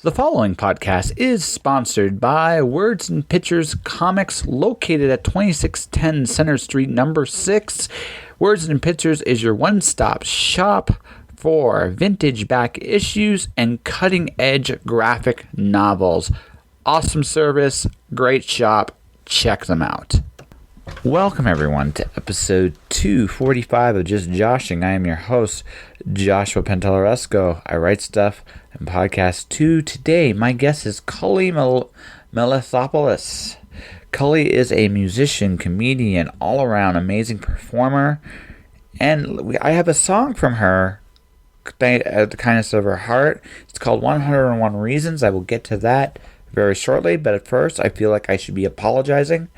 The following podcast is sponsored by Words and Pictures Comics, located at 2610 Center Street, number 6. Words and Pictures is your one-stop shop for vintage back issues and cutting-edge graphic novels. Awesome service, great shop. Check them out. Welcome, everyone, to episode 245 of Just Joshing. I am your host, Joshua Pantellaresco. I write stuff and podcast too. Today, my guest is Kully Melathopolous. Kully is a musician, comedian, all-around amazing performer, and I have a song from her, the kindness of her heart. It's called 101 Reasons. I will get to that very shortly, but at first, I feel like I should be apologizing.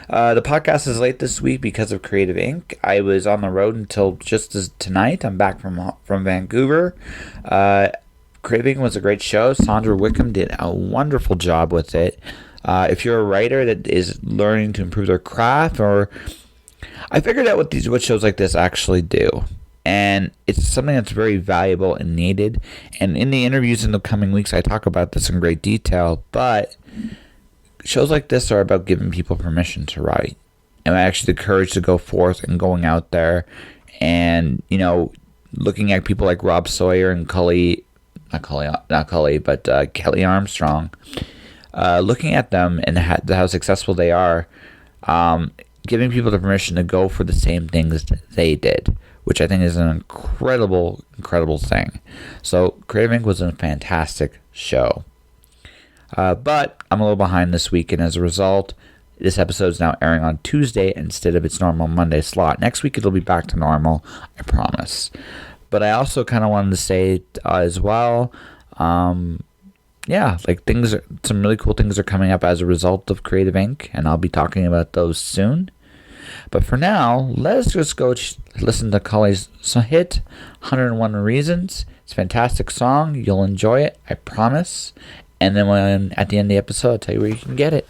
The podcast is late this week because of Creative Inc. I was on the road until just as tonight. I'm back from Vancouver. Creative Inc. was a great show. Sandra Wickham did a wonderful job with it. If you're a writer that is learning to improve their craft, or I figured out what shows like this actually do. And it's something that's very valuable and needed. And in the interviews in the coming weeks, I talk about this in great detail. But shows like this are about giving people permission to write. And actually the courage to go forth and going out there and, looking at people like Rob Sawyer and Kelly Armstrong, looking at them and how successful they are, giving people the permission to go for the same things that they did, which I think is an incredible, incredible thing. So Creative Inc. was a fantastic show. But I'm a little behind this week, and as a result, this episode is now airing on Tuesday instead of its normal Monday slot. Next week, it'll be back to normal, I promise. But I also kind of wanted to say as well, some really cool things are coming up as a result of Creative Inc., and I'll be talking about those soon. But for now, let's just go listen to Kully's hit, 101 Reasons. It's a fantastic song. You'll enjoy it, I promise. And then at the end of the episode, I'll tell you where you can get it.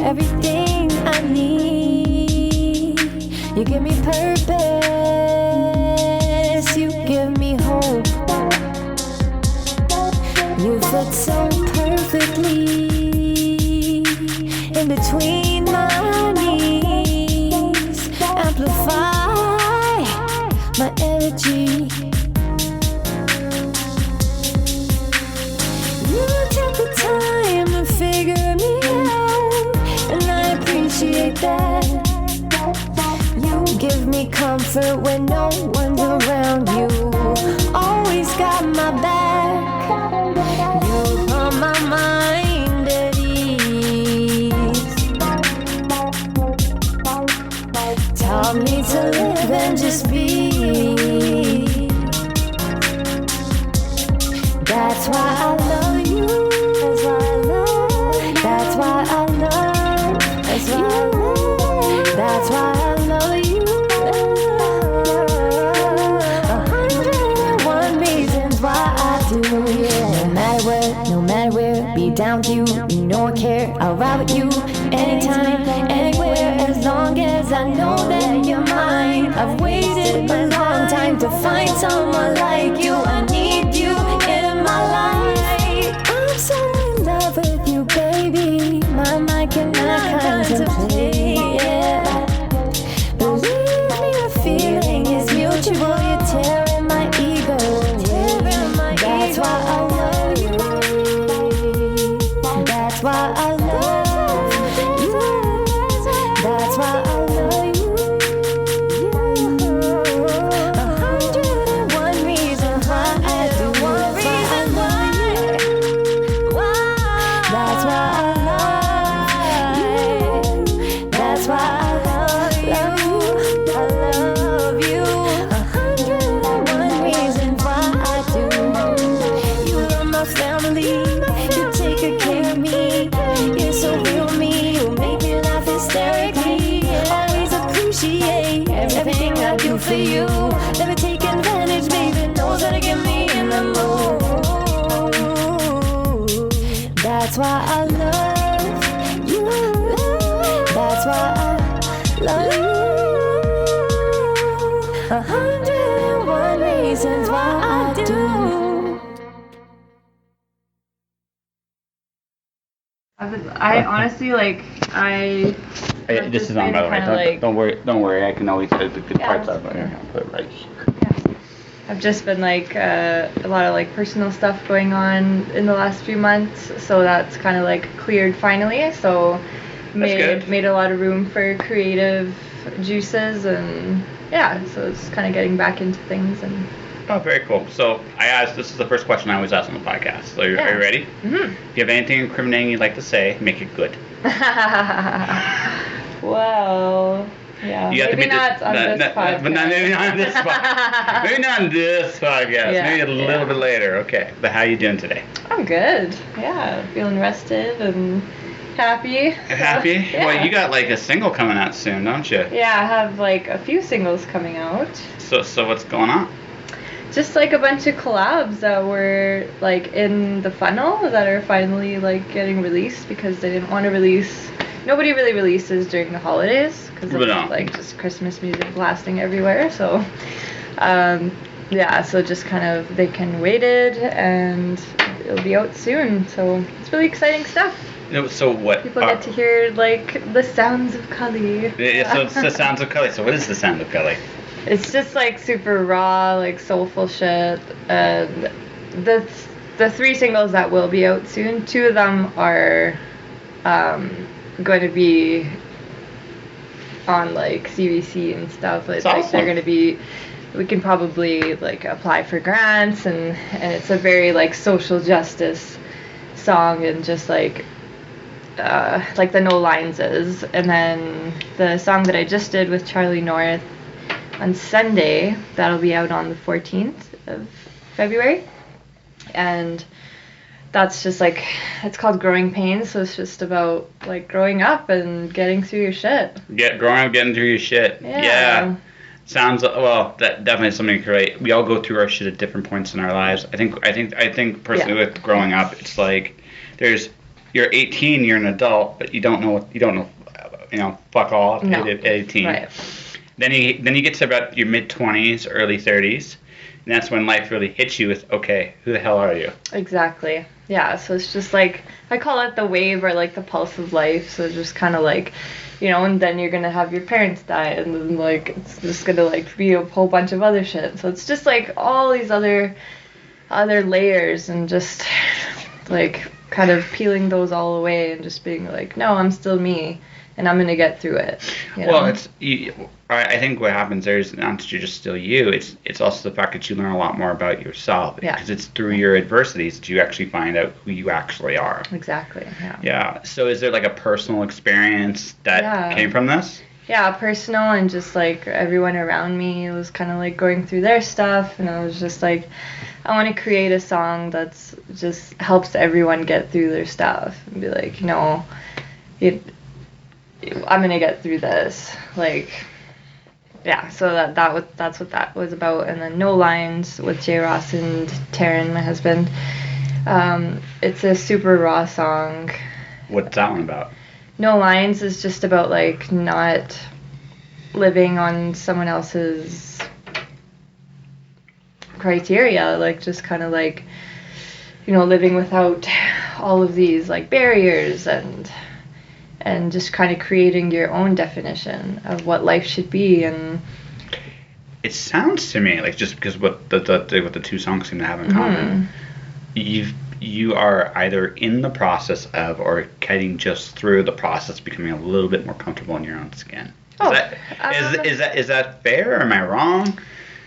Everything I need. You give me purpose, you give me hope. You fit so perfectly in between my knees. Amplify my energy. You took the time to figure me out, and I appreciate that. You give me comfort when no one's around. You always got my back. You put my mind at ease. Taught me to live and just be. That's why I love you. That's why I love. That's why I love. That's why I love you. 101 reasons why I do, yeah. No matter where, be down with you. You know I care. I'll ride with you anytime, anywhere, as long as I know that you're mine. I've waited a long time to find someone like you. I need you in my life. I'm so in love with you, baby. My mind cannot contemplate, yeah. Believe me, the feeling is mutual. You're tearing my ego. That's why I love you. That's why I love you. That's why I love you. That's why I love you. That's why I love you. 101 reasons why I do. I honestly This is on, by the way. Don't worry. I can always edit the good parts out. But I'll put it right here. Yeah. I've just been a lot of personal stuff going on in the last few months, so that's kind of cleared finally. So made a lot of room for creative juices, and yeah, so it's kind of getting back into things. And Oh, very cool. So this is the first question I always ask on the podcast. So are you ready? Mm-hmm. If you have anything incriminating you'd like to say, make it good. Well, yeah. Maybe not on this podcast. But maybe not on this podcast. Maybe not on this podcast. Yeah, maybe a little bit later. Okay. But how are you doing today? I'm good. Yeah, feeling rested and happy. Happy? Yeah. Well, you got a single coming out soon, don't you? Yeah, I have a few singles coming out. So what's going on? Just a bunch of collabs that were in the funnel that are finally getting released because they didn't want to release. Nobody really releases during the holidays because it's just Christmas music blasting everywhere. So so just kind of they can wait it and it'll be out soon. So it's really exciting stuff. So what? People get to hear the sounds of Kully. So it's the sounds of Kully. So what is the sound of Kully? It's just super raw, soulful shit. And the 3 singles that will be out soon, 2 of them are going to be on CBC and stuff. It's awesome. They're going to be. We can probably apply for grants, and it's a very social justice song, and just the No Lines is. And then the song that I just did with Charlie North on Sunday, that'll be out on the 14th of February, and that's just it's called Growing Pains, so it's just about growing up and getting through your shit. Growing up, getting through your shit. Yeah. Sounds that definitely something to create. We all go through our shit at different points in our lives. I think personally with growing up, it's you're 18, you're an adult, but you don't know fuck all at 18. Right. Then you get to about your mid-20s, early 30s, and that's when life really hits you with, okay, who the hell are you? Exactly. Yeah, so it's just I call it the wave or the pulse of life. So just kind of and then you're going to have your parents die, and then it's just going to be a whole bunch of other shit. So it's just all these other layers, and just kind of peeling those all away and just being no, I'm still me. And I'm gonna get through it. Well, I think what happens there is not that you're just still you. It's also the fact that you learn a lot more about yourself. Yeah. Because it's through your adversities that you actually find out who you actually are. Exactly. Yeah. Yeah. So is there a personal experience that came from this? Yeah, personal, and just everyone around me was kind of going through their stuff, and I was just I want to create a song that's just helps everyone get through their stuff and be I'm gonna get through this, so that's what that was about. And then No Lines with J. Ross and Taryn, my husband. It's a super raw song. What's that one about? No Lines is just about not living on someone else's criteria, just kind of living without all of these barriers, and just kind of creating your own definition of what life should be. And it sounds to me just because what the 2 songs seem to have in common, you are either in the process of or getting just through the process, becoming a little bit more comfortable in your own skin. Is that fair, or am I wrong?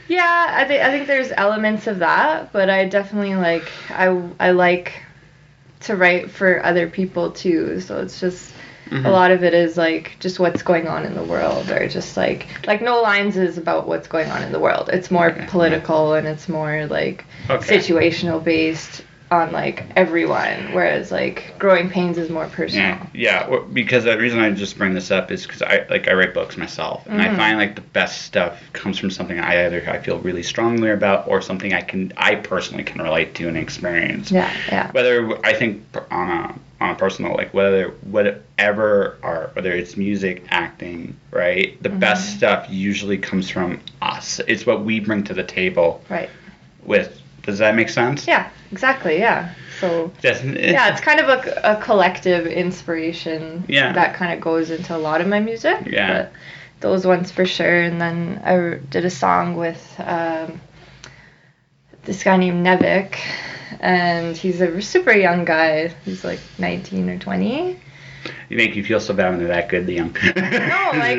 Yeah, I think there's elements of that, but I definitely I like to write for other people too, so it's just a lot of it is just what's going on in the world, or just No Lines is about what's going on in the world. It's more political, and it's more situational based. on like everyone, whereas like Growing Pains is more personal. Yeah. Well, because the reason I just bring this up is because I write books myself, and I find like the best stuff comes from something I feel really strongly about, or something I personally can relate to and experience. Yeah. Whether I think on a personal, like whatever art, whether it's music, acting, right? The best stuff usually comes from us. It's what we bring to the table. Right. Does that make sense? Yeah, exactly, yeah. So, yeah, it's kind of a collective inspiration that kind of goes into a lot of my music. Yeah. But those ones for sure. And then I did a song with this guy named Nevik, and he's a super young guy. He's like 19 or 20. You make you feel so bad when they're that good, the young. No, like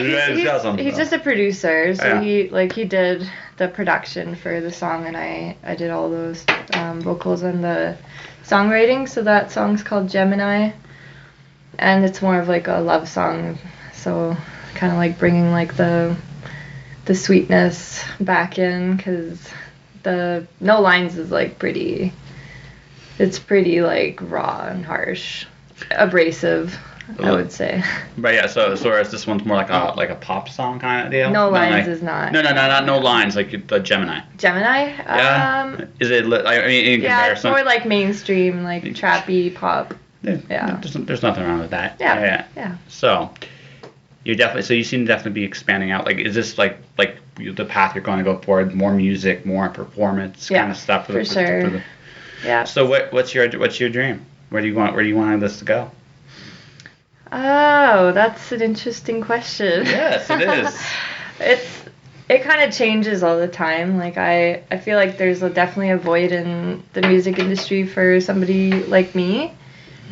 he's just a producer, so he did the production for the song, and I did all those vocals and the songwriting. So that song's called Gemini, and it's more of like a love song. So kind of like bringing like the sweetness back in, because the No Lines is like pretty like raw and harsh, abrasive, I would say. But yeah, so whereas this one's more like a pop song kind of deal. No Lines is not. No, not No Lines, like the Gemini. Gemini? Yeah. Is it? I mean, in yeah, comparison. it's more like mainstream, like trappy pop. Yeah. There's nothing wrong with that. Yeah. So you seem to definitely be expanding out. Like, is this like the path you're going to go forward? More music, more performance kind of stuff. For sure. Yeah. So what's your dream? Where do you want this to go? Oh, that's an interesting question. Yes, it is. It kind of changes all the time. Like I feel like there's definitely a void in the music industry for somebody like me,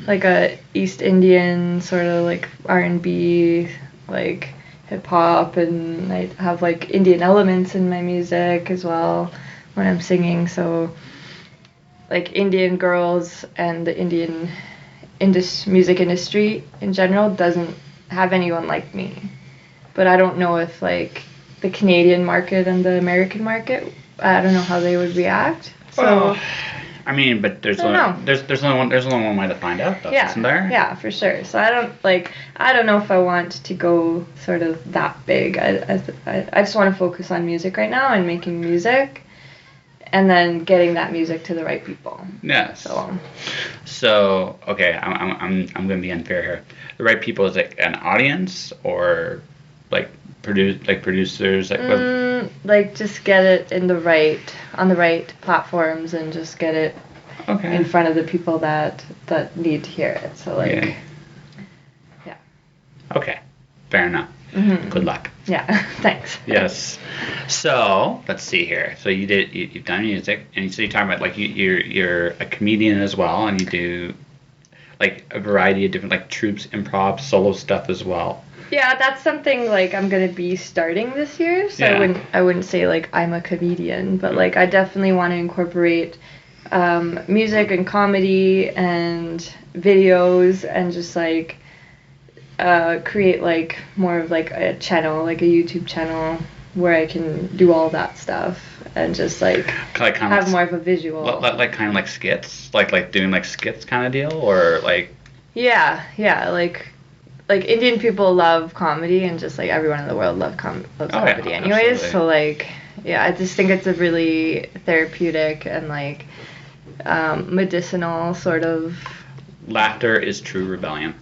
like a East Indian sort of like R&B, like hip hop, and I have like Indian elements in my music as well when I'm singing. So like Indian girls and the Indian music industry in general doesn't have anyone like me. But I don't know if like the Canadian market and the American market, I don't know how they would react. So I mean, but there's only one way to find out, though, isn't there? Yeah, for sure. So I don't know if I want to go sort of that big. I just want to focus on music right now and making music, and then getting that music to the right people. Yes. So okay, I'm gonna be unfair here. The right people is like an audience, or like producers, like just get it on the right platforms, and just get it in front of the people that need to hear it. So like yeah. Okay, fair enough. Mm-hmm. Good luck. Yeah, thanks. Yes. So let's see here. So you've done music, and so you're talking about like you're a comedian as well, and you do like a variety of different like troops, improv, solo stuff as well. Yeah, that's something like I'm gonna be starting this year. So I wouldn't say like I'm a comedian, but like I definitely want to incorporate music and comedy and videos, and just like create like more of like a channel, like a YouTube channel, where I can do all that stuff and just like have more of a visual. Like kind of like skits, like doing like skits kind of deal, or like. Yeah, like Indian people love comedy, and just like everyone in the world loves comedy anyways. Absolutely. So like, yeah, I just think it's a really therapeutic and like medicinal sort of. Laughter is true rebellion.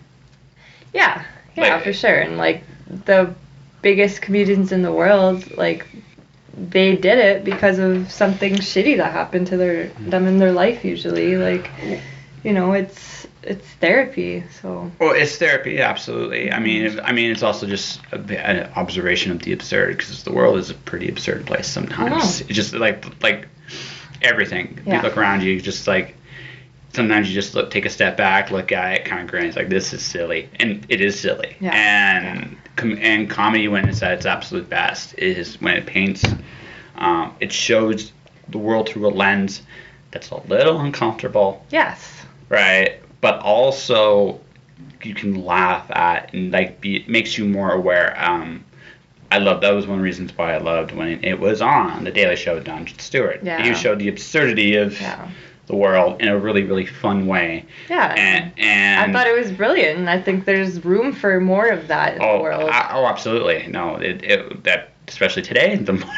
Yeah, like, for sure. And like the biggest comedians in the world, like they did it because of something shitty that happened to them in their life usually. Like, you know, it's therapy. So. Well, it's therapy, absolutely. I mean, it's also just an observation of the absurd, because the world is a pretty absurd place sometimes. It's just like everything. You look around you, just like. Sometimes you just take a step back, look at it, kind of grin. It's like, this is silly, and it is silly. Yeah. And comedy, when it's at its absolute best, is when it paints. It shows the world through a lens that's a little uncomfortable. Yes. Right, but also you can laugh at, and like it makes you more aware. That was one of the reasons why I loved when it was on The Daily Show with Jon Stewart. Yeah. You showed the absurdity of. Yeah. the world in a really, really fun way. Yeah. And I thought it was brilliant, and I think there's room for more of that in the world. Absolutely. No, that especially today,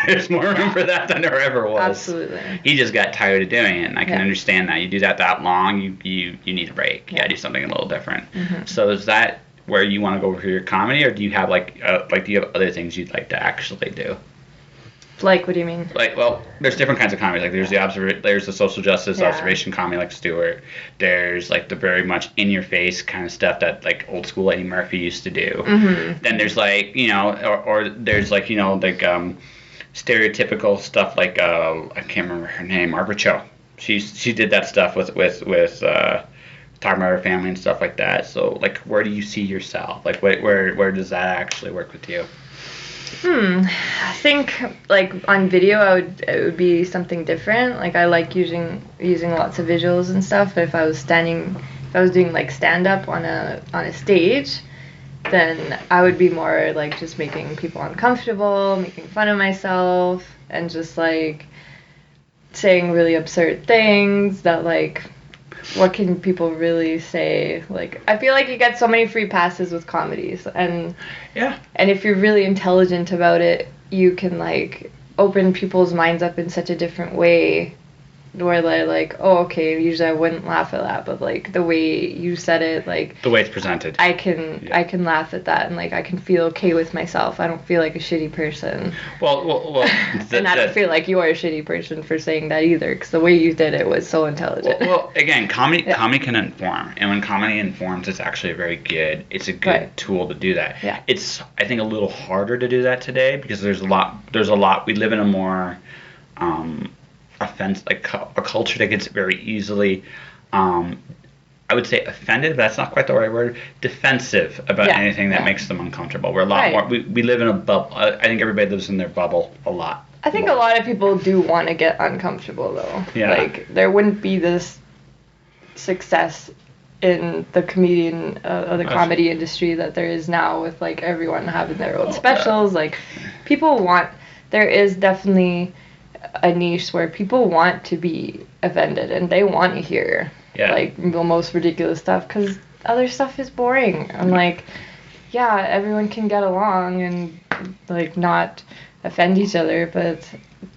there's more room for that than there ever was. Absolutely. He just got tired of doing it, and I can understand that. You do that long, you need a break. You gotta do something a little different. So is that where you want to go for your comedy, or do you have do you have other things you'd like to actually do? Like, what do you mean? Like, well, there's different kinds of comedy. Like, there's the social justice observation comedy, like Stewart. There's like the very much in your face kind of stuff that like old school Eddie Murphy used to do. Then there's like or there's like stereotypical stuff like I can't remember her name, Margaret Cho. She did that stuff with talking about her family and stuff like that. So like, where do you see yourself? Like, where does that actually work with you? I think like on video it would be something different. Like I like using lots of visuals and stuff, but if I was doing like stand up on a stage, then I would be more like just making people uncomfortable, making fun of myself, and just like saying really absurd things that like, what can people really say? Like, I feel like you get so many free passes with comedies, and if you're really intelligent about it, you can like open people's minds up in such a different way, where they're like, oh, okay, usually I wouldn't laugh at that, but like the way you said it, like the way it's presented, I can laugh at that, and like I can feel okay with myself. I don't feel like a shitty person. Well and I don't feel like you are a shitty person for saying that either, because the way you did it was so intelligent. Well, again, comedy can inform, and when comedy informs, it's actually it's a good tool to do that. Yeah. It's, I think, a little harder to do that today because there's a lot. We live in a more offense, like a culture that gets very easily, I would say offended, but that's not quite the right word, defensive about anything that makes them uncomfortable. We're a lot more, we live in a bubble. I think everybody lives in their bubble a lot. I think a lot of people do want to get uncomfortable though. Yeah. Like there wouldn't be this success in the comedian or the comedy industry that there is now, with like everyone having their own specials. Like there is definitely a niche where people want to be offended and they want to hear like the most ridiculous stuff, because other stuff is boring. I'm like, yeah, everyone can get along and like not offend each other, but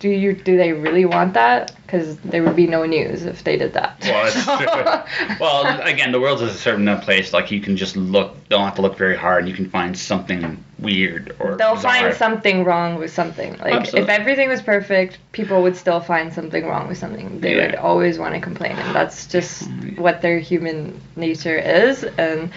do they really want that? Because there would be no news if they did that. Well, it's true. Well, again, the world is a certain place. Like, you can just don't have to look very hard, and you can find something weird or they'll bizarre. find something wrong with something. Like, Absolutely. if everything was perfect, people would still find something wrong with something. They would always want to complain, and that's just what their human nature is. And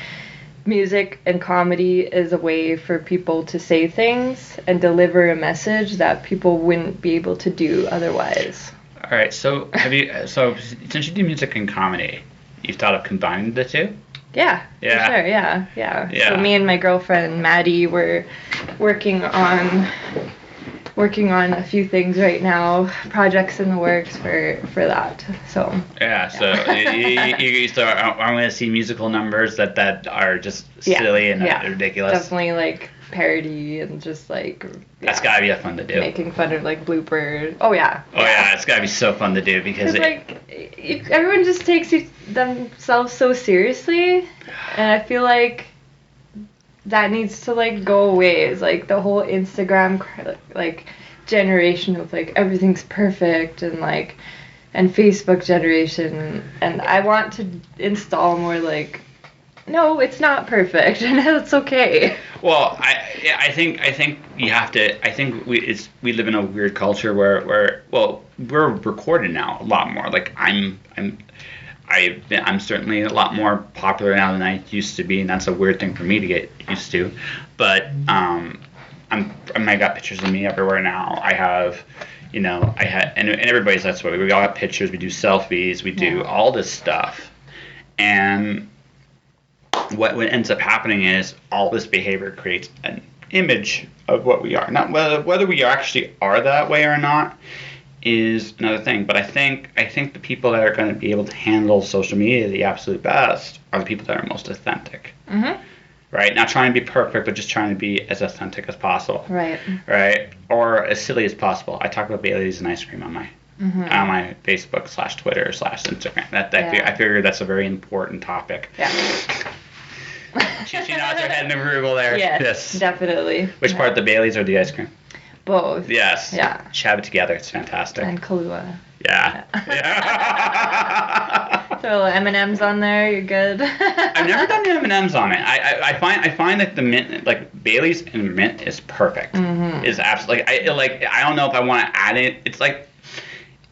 music and comedy is a way for people to say things and deliver a message that people wouldn't be able to do otherwise. All right, so since you do music and comedy, you've thought of combining the two? Yeah, for sure, yeah. So me and my girlfriend Maddie were working on a few things right now, projects in the works for that. So so I'm going to see musical numbers that are just silly and ridiculous. Definitely like parody and just like that's gotta be fun to do. Making fun of like bloopers. Oh yeah, it's gotta be so fun to do because everyone just takes themselves so seriously, and I feel like that needs to like go away. It's like the whole Instagram like generation of like everything's perfect and like and Facebook generation, and I want to install more like, no, it's not perfect and it's okay. Well, I think you have to. I think we live in a weird culture where we're recorded now a lot more. Like I'm certainly a lot more popular now than I used to be, and that's a weird thing for me to get used to. But I got pictures of me everywhere now. I have, and everybody's that's what we all have pictures. We do selfies. We do all this stuff, and what ends up happening is all this behavior creates an image of what we are. Not whether we actually are that way or not is another thing. But I think the people that are going to be able to handle social media the absolute best are the people that are most authentic. Mm-hmm. Right? Not trying to be perfect, but just trying to be as authentic as possible. Right. Right? Or as silly as possible. I talk about Bailey's and ice cream on on my Facebook/Twitter/Instagram. I figure that's a very important topic. Yeah. She nods her head in approval there. Yes, definitely. Which part, the Baileys or the ice cream? Both. Yes. Yeah. Shab it together. It's fantastic. And Kahlua. Yeah. Throw M&Ms on there. You're good. I've never done the M&Ms on it. I find that the mint, like Bailey's and mint, is perfect. Is absolutely. I don't know if I want to add it. It's like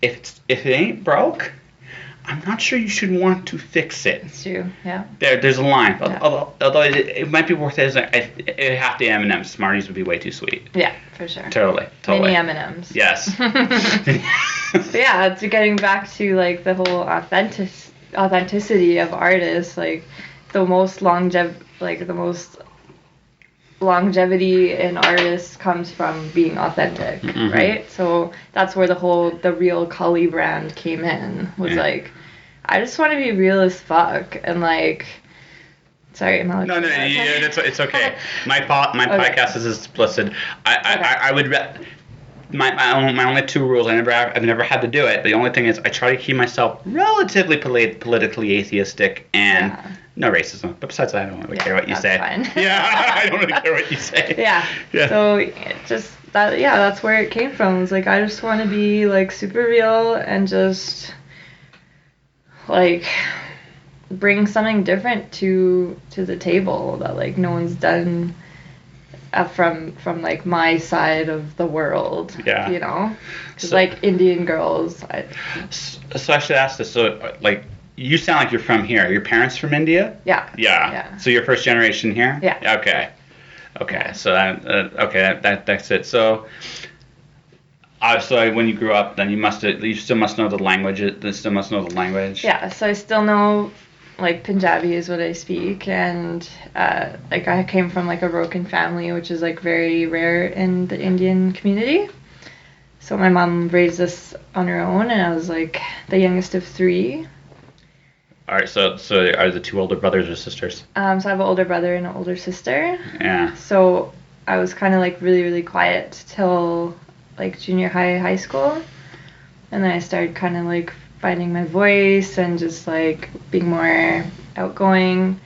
if it ain't broke, I'm not sure you should want to fix it. It's true. Yeah. There's a line. Yeah. Although it might be worth it. It have the M&Ms. Smarties would be way too sweet. Yeah, for sure. Totally. Mini M&Ms. Yes. But yeah, it's getting back to like the whole authenticity of artists, like the most longevity in artists comes from being authentic, right? So that's where the real Kully brand came in. Was like, I just want to be real as fuck, and like, sorry, I'm not. No, it's okay. My podcast is explicit. I would. My only two rules. I've never had to do it. But the only thing is, I try to keep myself relatively politically atheistic and no racism. But besides that, I don't really care what you say. Fine. Yeah, I don't really care what you say. Yeah. So just that. Yeah, that's where it came from. It's like I just want to be like super real and just like bring something different to the table that like no one's done. From like my side of the world, you know, because like Indian girls. So I should ask this. So like, you sound like you're from here. Are your parents from India? Yeah. So you're first generation here? Yeah. Okay. So that's it. So obviously, when you grew up, then you still must know the language. Yeah. So I still know. Like Punjabi is what I speak, and like I came from like a broken family, which is like very rare in the Indian community. So my mom raised us on her own, and I was like the youngest of 3. All right, so are the 2 older brothers or sisters? So I have an older brother and an older sister. Yeah. So I was kind of like really, really quiet till like junior high school, and then I started kind of like finding my voice and just like being more outgoing.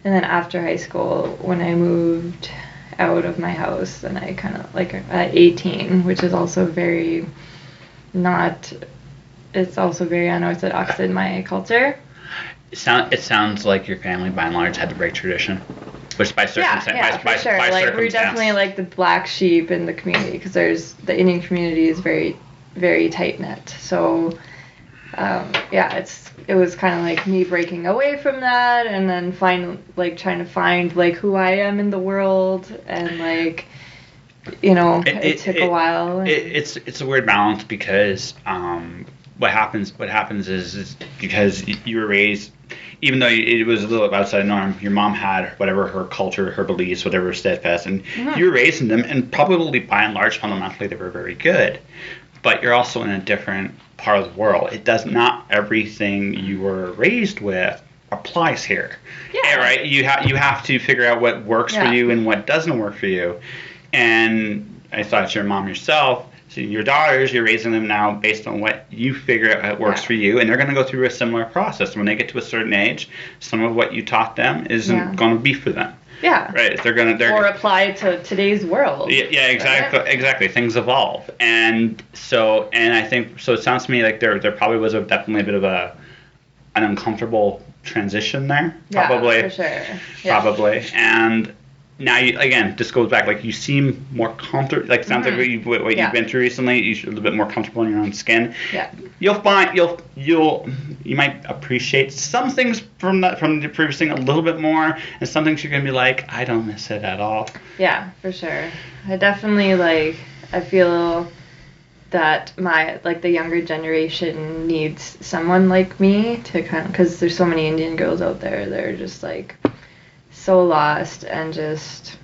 And then after high school, when I moved out of my house, and I kind of like at 18, which is also very it's also very unorthodox in my culture. It sounds like your family by and large had to break tradition, which by circumstance. Yeah, for sure. Like we're definitely like the black sheep in the community, because the Indian community is very, very tight knit. So it was kind of like me breaking away from that, and then trying to find like who I am in the world, and like, you know, it took a while. It's a weird balance, because what happens is because you were raised, even though it was a little outside the norm, your mom had whatever her culture, her beliefs, whatever steadfast, and you were raised in them, and probably by and large, fundamentally, they were very good. But you're also in a different part of the world. Not everything you were raised with applies here. Yeah. Right? You have to figure out what works for you and what doesn't work for you. And I thought your mom yourself, so your daughters, you're raising them now based on what you figure out works for you, and they're going to go through a similar process. When they get to a certain age, some of what you taught them isn't going to be for them. Yeah. Right. Or apply to today's world. Yeah. Exactly. Right? Exactly. Things evolve, and I think so. It sounds to me like there probably was definitely a bit of an uncomfortable transition there. Yeah, Probably. For sure. Probably. And now this goes back. Like you seem more comfortable. Like it sounds like what you've been through recently. You're a little bit more comfortable in your own skin. Yeah. You'll find you might appreciate some things from the previous thing a little bit more, and some things you're gonna be like, I don't miss it at all. Yeah, for sure. I definitely I feel that the younger generation needs someone like me to because there's so many Indian girls out there that are just like so lost and just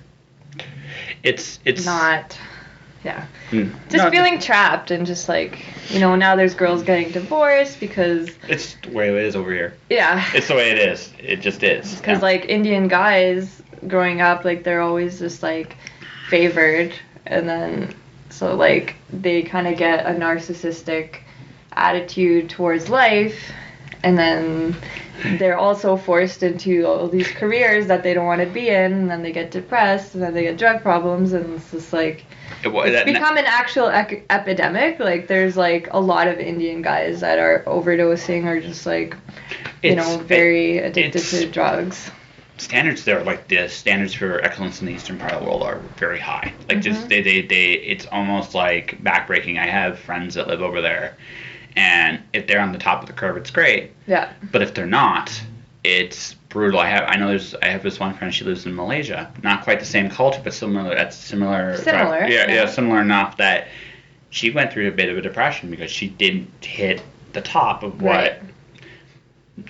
it's not feeling trapped, and just like, you know, now there's girls getting divorced because it's the way it is over here. Yeah, it's the way it is. It just is. Because like Indian guys growing up, like they're always just like favored, and then so like they kind of get a narcissistic attitude towards life, and then they're also forced into all these careers that they don't want to be in, and then they get depressed, and then they get drug problems, and it's just like it's become an actual epidemic. Like there's like a lot of Indian guys that are overdosing or just like very addicted to drugs. Standards there, like the standards for excellence in the eastern part of the world, are very high. Like just they it's almost like backbreaking. I have friends that live over there, and if they're on the top of the curve, it's great. Yeah. But if they're not, it's brutal. I have this one friend. She lives in Malaysia. Not quite the same culture, but similar. That's similar. Yeah, similar enough that she went through a bit of a depression because she didn't hit the top of what. Right.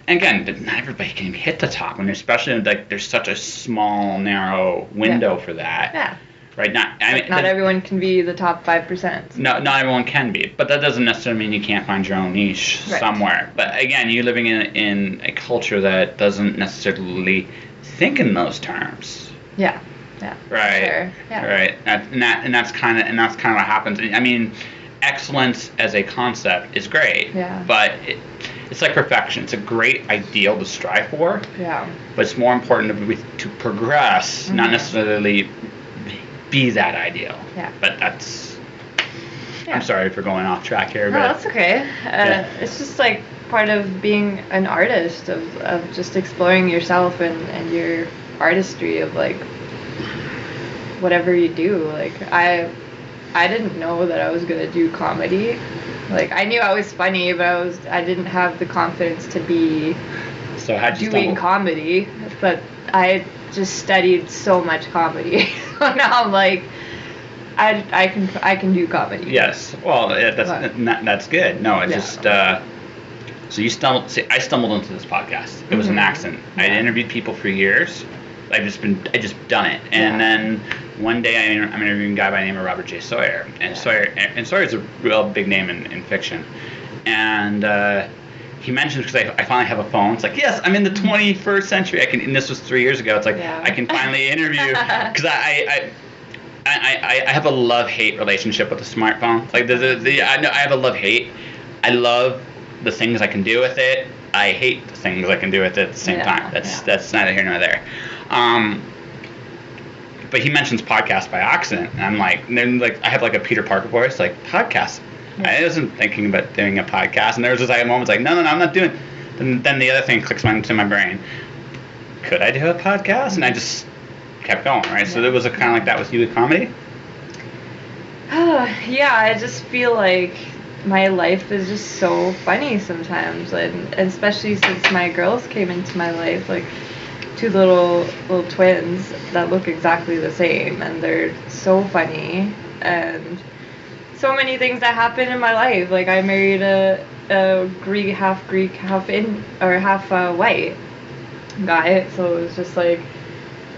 Again, not everybody can hit the top, and especially like there's such a small, narrow window for that. Yeah. Right. Not everyone can be the top 5%. No, not everyone can be, but that doesn't necessarily mean you can't find your own niche somewhere. But again, you're living in a culture that doesn't necessarily think in those terms. Yeah. Yeah. Right. Sure. Yeah. Right. And that's kind of what happens. I mean, excellence as a concept is great. Yeah. But it's like perfection. It's a great ideal to strive for. Yeah. But it's more important to progress, not necessarily be that ideal. Yeah. But that's. Yeah. I'm sorry for going off track here. No, that's okay. It's just like part of being an artist, of just exploring yourself and your artistry of like whatever you do. Like I didn't know that I was gonna do comedy. Like I knew I was funny, but I didn't have the confidence to be doing comedy. But I just studied so much comedy. Now I'm like, I can do comedy. Yes. Well, that's good. No, it's just. So I stumbled into this podcast. It was an accident. I had interviewed people for years. I just done it, and then one day I'm interviewing a guy by the name of Robert J. Sawyer, and Sawyer's a real big name in fiction, and he mentioned, because I finally have a phone. It's like, yes, I'm in the 21st century. And this was 3 years ago. It's like I can finally interview, because I have a love-hate relationship with the smartphone. Like I have a love-hate. I love the things I can do with it. I hate the things I can do with it at the same time. That's neither here nor there. But he mentions podcast by accident, and I'm like, and then like I have like a Peter Parker voice, like podcast. I wasn't thinking about doing a podcast, and there was just like a moment like, no, I'm not doing. And then the other thing clicks into my brain. Could I do a podcast? And I just kept going, right? So there was a kind of like that with you with comedy. Yeah, I just feel like my life is just so funny sometimes, and especially since my girls came into my life, like two little twins that look exactly the same, and they're so funny, and so many things that happen in my life. Like I married a Greek, half white guy, so it was just like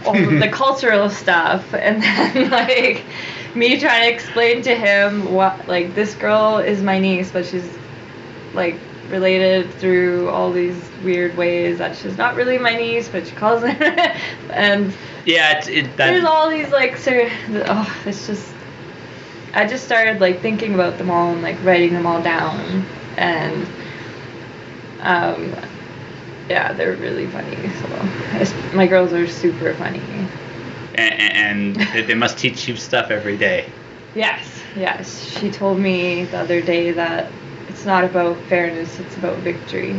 all of the cultural stuff, and then like me trying to explain to him what, like, this girl is my niece, but she's like related through all these weird ways that she's not really my niece, but she calls her and there's all these like it's just, I just started like thinking about them all and like writing them all down, and they're really funny. So my girls are super funny. And they must teach you stuff every day. Yes. She told me the other day that it's not about fairness, it's about victory.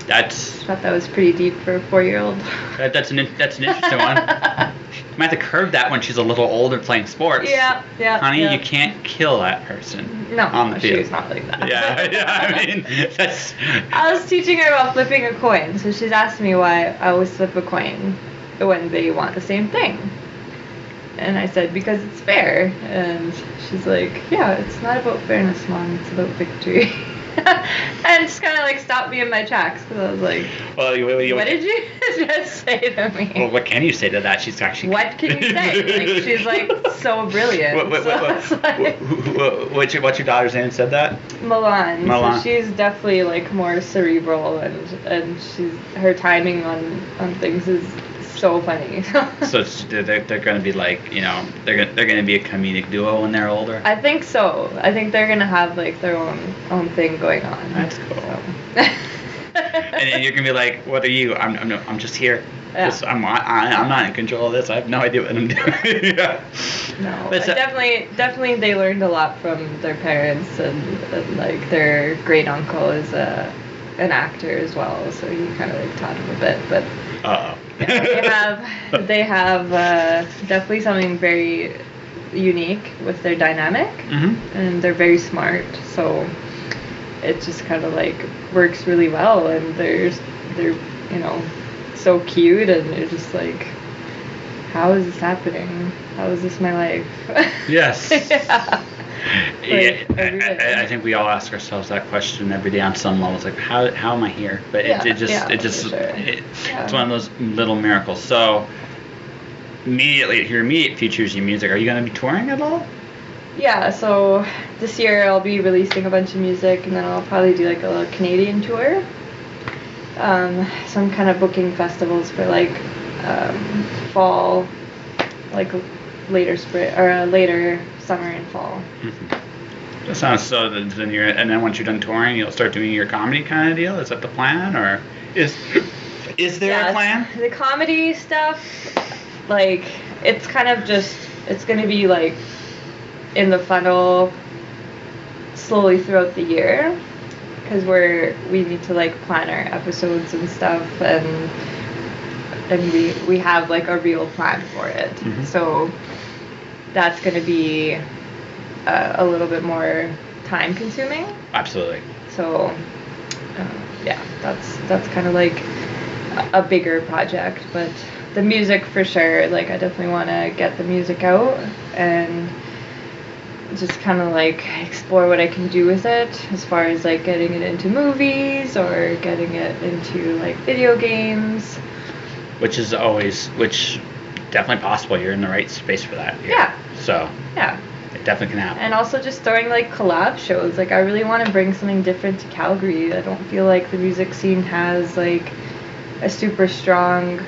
So I thought that was pretty deep for a 4-year-old. That's an interesting one. You might have to curb that when she's a little older playing sports. Yeah. Honey, yeah. You can't kill that person. No, on the field. She's not like that. Yeah. I mean, that's. I was teaching her about flipping a coin, so she's asked me why I always flip a coin when they want the same thing. And I said, because it's fair. And she's like, yeah, it's not about fairness, Mom, it's about victory. And just kind of like stopped me in my tracks, because I was like, what did you just say to me? Well, what can you say to that? She's actually. What can you say? Like, she's like so brilliant. What's your daughter's name? Said that? Milan. So she's definitely like more cerebral, and her timing on things is so funny. So they're going to be like, they're going to be a comedic duo when they're older. I think so. I think they're gonna have like their own thing going on. That's cool. So. And you're gonna be like, what are you? I'm just here. Yeah. I'm not in control of this. I have no idea what I'm doing. Yeah. No, But definitely they learned a lot from their parents, and like their great uncle is an actor as well, so he kind of like taught him a bit. But they have definitely something very unique with their dynamic, and they're very smart. So it just kind of like works really well, and they're so cute, and you're just like, how is this happening? How is this my life? Yes. Yeah. Yeah, I think we all ask ourselves that question every day on some levels, like how am I here? But it's one of those little miracles. So your immediate future is your music. Are you going to be touring at all? Yeah, so this year I'll be releasing a bunch of music, and then I'll probably do like a little Canadian tour. So I'm kind of booking festivals for like fall, like later spring or later summer and fall. That sounds so. And then once you're done touring, you'll start doing your comedy kind of deal. Is that the plan, or is there a plan? The comedy stuff, like it's kind of it's gonna be like in the funnel slowly throughout the year, because we need to like plan our episodes and stuff, and we have like a real plan for it. So that's going to be a little bit more time consuming. Absolutely. So yeah, that's kind of like a bigger project, but the music for sure, like I definitely want to get the music out and just kind of like explore what I can do with it, as far as like getting it into movies or getting it into like video games, which definitely possible. You're in the right space for that here. Yeah. So yeah, it definitely can happen. And also just throwing like collab shows. Like I really want to bring something different to Calgary. I don't feel like the music scene has like a super strong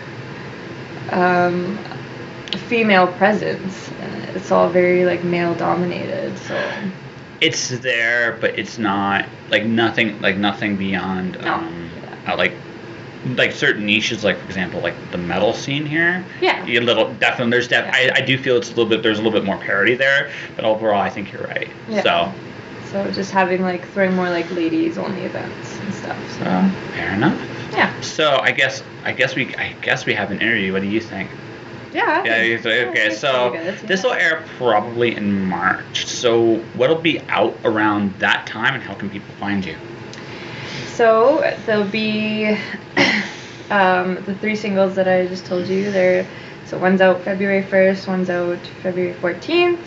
female presence. It's all very like male dominated, so it's there, but it's not like nothing beyond like certain niches, like for example like the metal scene here. Yeah. I do feel there's a little bit more parity there, but overall I think you're right. Yeah. So just having like throwing more like ladies only events and stuff. So fair enough. Yeah. So I guess we have an interview. What do you think? Yeah. Okay. So this will air probably in March. So what'll be out around that time, and how can people find you? So there'll be the 3 singles that I just told you. So one's out February 1st, one's out February 14th,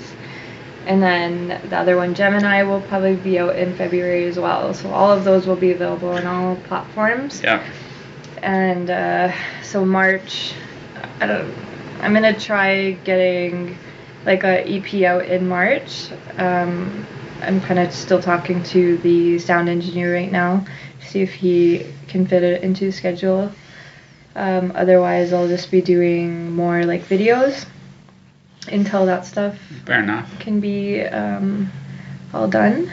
and then the other one, Gemini, will probably be out in February as well. So all of those will be available on all platforms. Yeah. And so March, I'm gonna try getting like a EP out in March. I'm kind of still talking to the sound engineer right now to see if he can fit it into the schedule. Otherwise, I'll just be doing more like videos until that stuff fair enough can be all done.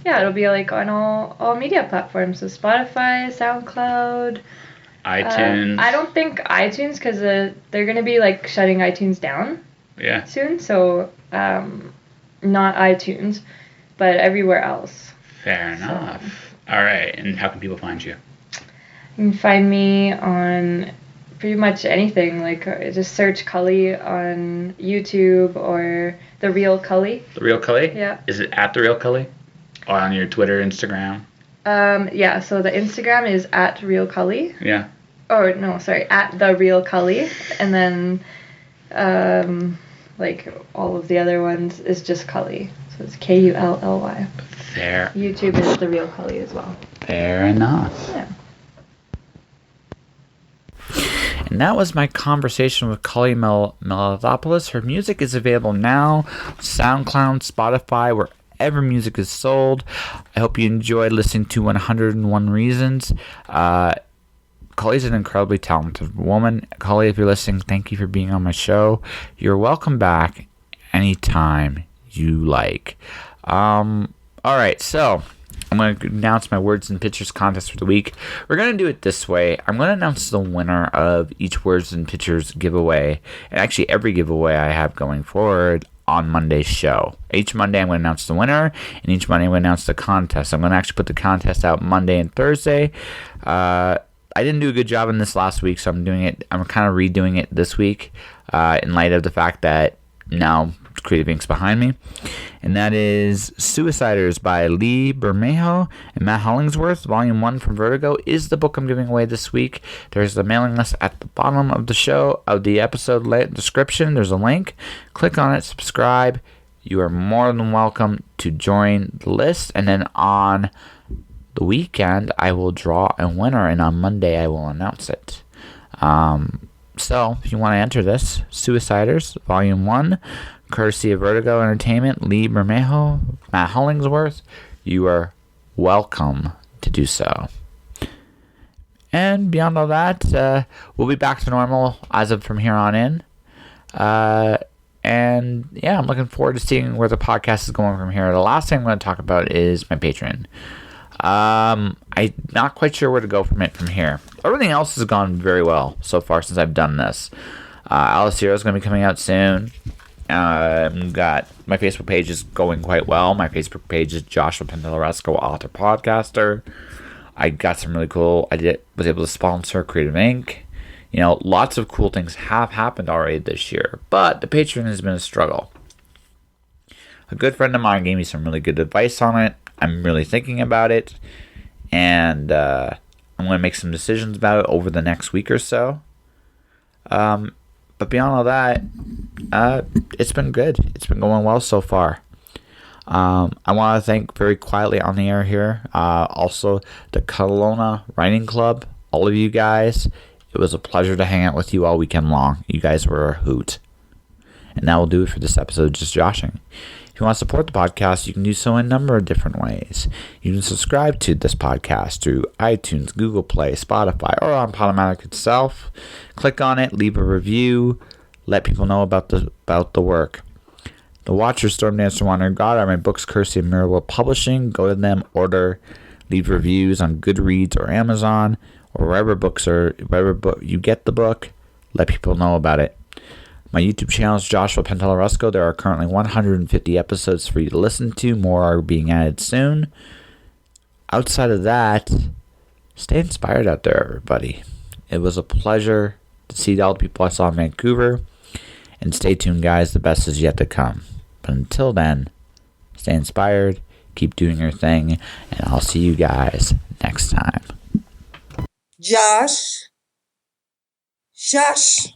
Yeah, it'll be like on all media platforms, so Spotify, SoundCloud, iTunes. I don't think iTunes, because they're going to be like shutting iTunes down soon, so not iTunes, but everywhere else. Fair enough. All right, and how can people find you? You can find me on pretty much anything, like just search Kully on YouTube or The Real Kully. The Real Kully? Yeah. Is it at The Real Kully? Or on your Twitter, Instagram? Yeah, so the Instagram is at Real Kully. Yeah. Oh, no, sorry, at The Real Kully. And then, like, all of the other ones is just Kully. So it's Kully. Fair. YouTube is The Real Kully as well. Fair enough. Yeah. And that was my conversation with Kully Melathopolous. Her music is available now, SoundCloud, Spotify, wherever music is sold. I hope you enjoyed listening to 101 Reasons. Kully's an incredibly talented woman. Kully, if you're listening, thank you for being on my show. You're welcome back anytime you like. All right, so I'm going to announce my Words and Pictures contest for the week. We're going to do it this way. I'm going to announce the winner of each Words and Pictures giveaway, and actually every giveaway I have going forward on Monday's show. Each Monday I'm going to announce the winner, and each Monday I'm going to announce the contest. I'm going to actually put the contest out Monday and Thursday. I didn't do a good job in this last week, so I'm kind of redoing it this week in light of the fact that now Creative Ink's behind me. And that is Suiciders by Lee Bermejo and Matt Hollingsworth. Volume 1 from Vertigo is the book I'm giving away this week. There's the mailing list at the bottom of the show, of the episode description. There's a link. Click on it, subscribe. You are more than welcome to join the list. And then on the weekend, I will draw a winner, and on Monday, I will announce it. So, if you want to enter this, Suiciders, Volume 1, courtesy of Vertigo Entertainment, Lee Bermejo, Matt Hollingsworth, you are welcome to do so. And beyond all that, we'll be back to normal as of from here on in. And yeah, I'm looking forward to seeing where the podcast is going from here. The last thing I'm going to talk about is my Patreon. I'm not quite sure where to go from here. Everything else has gone very well so far since I've done this. Alice Zero is going to be coming out soon. Got my Facebook page is going quite well. My Facebook page is Joshua Pentellaresco, author podcaster. I got some really cool. Was able to sponsor Creative Ink. Lots of cool things have happened already this year, but the Patreon has been a struggle. A good friend of mine gave me some really good advice on it. I'm really thinking about it, and I'm going to make some decisions about it over the next week or so. But beyond all that, it's been good. It's been going well so far. I want to thank very quietly on the air here, also the Kelowna Writing Club, all of you guys. It was a pleasure to hang out with you all weekend long. You guys were a hoot. And that will do it for this episode of Just Joshing. If you want to support the podcast, you can do so in a number of different ways. You can subscribe to this podcast through iTunes, Google Play, Spotify, or on Podomatic itself. Click on it, leave a review, let people know about the work. The Watcher, Storm Dancer, Wanderer God are my books, courtesy of Mirror Publishing. Go to them, order, leave reviews on Goodreads or Amazon, or wherever you get the book. Let people know about it. My YouTube channel is Joshua Pentellaresco. There are currently 150 episodes for you to listen to. More are being added soon. Outside of that, stay inspired out there, everybody. It was a pleasure to see all the people I saw in Vancouver. And stay tuned, guys. The best is yet to come. But until then, stay inspired, keep doing your thing, and I'll see you guys next time. Josh. Shush.